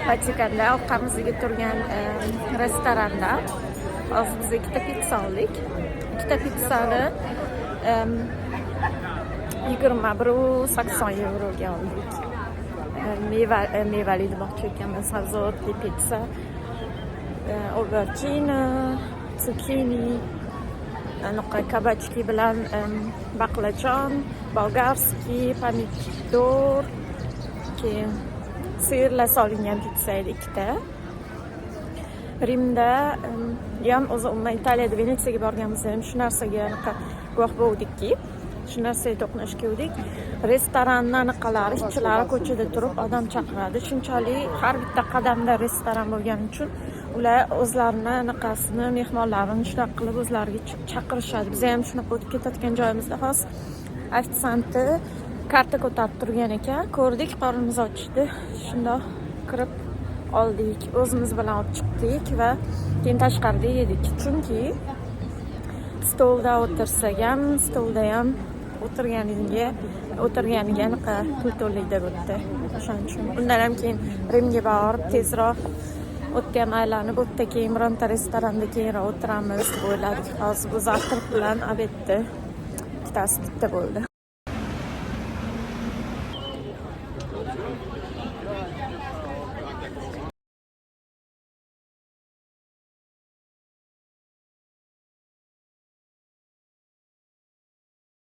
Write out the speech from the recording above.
Vatikanda orqamizga turgan restoranda hozir biz ikkita pitsa oldik. Ikkita pitsani 21.80 euroga oldik. Mevali demoqchi ekanman, sabzavotli pitsa, aubergine, zucchini, kabachki bilan baqlajon, bolgarskiy, pomidor, keyin sirlar solingan pitsa edi ikkita. Rimda ham o'zi umuman Italiyada Venetsiyaga borganimizda ham shu narsaga guvoh bo'ldikki, shu narsaga to'qnash keldik. Restoranni anaqalari, ishchilari ko'chada turib odam chaqiradi. Shunchalik har bitta qadamda restoran bo'lgani uchun ular o'zlarini anaqasini, mehmonlarini shunaqa qilib o'zlariga chaqirishadi. Biz ham shunaqa o'tib ketayotgan joyimizda hozir ofitsianti karta ko'tarib turgan ekan. Ko'rdik, qornimiz ochdi. Shundoq kirib oldik, o'zimiz bilan olib chiqdik va keyin tashqarida yedik. Chunki stolda o'tirsak ham, stolda ham o'tirganiga pul to'laydi deb o'tdi. O'shaning uchun undan ham keyin Rimga borib tezroq o'tda ham aylanib, o'tda keyin bironta restoranda keyinroq o'tiramiz deb o'yladik. Hozir bu zavtraq bilan obedni ikkitasi bitta bo'ldi.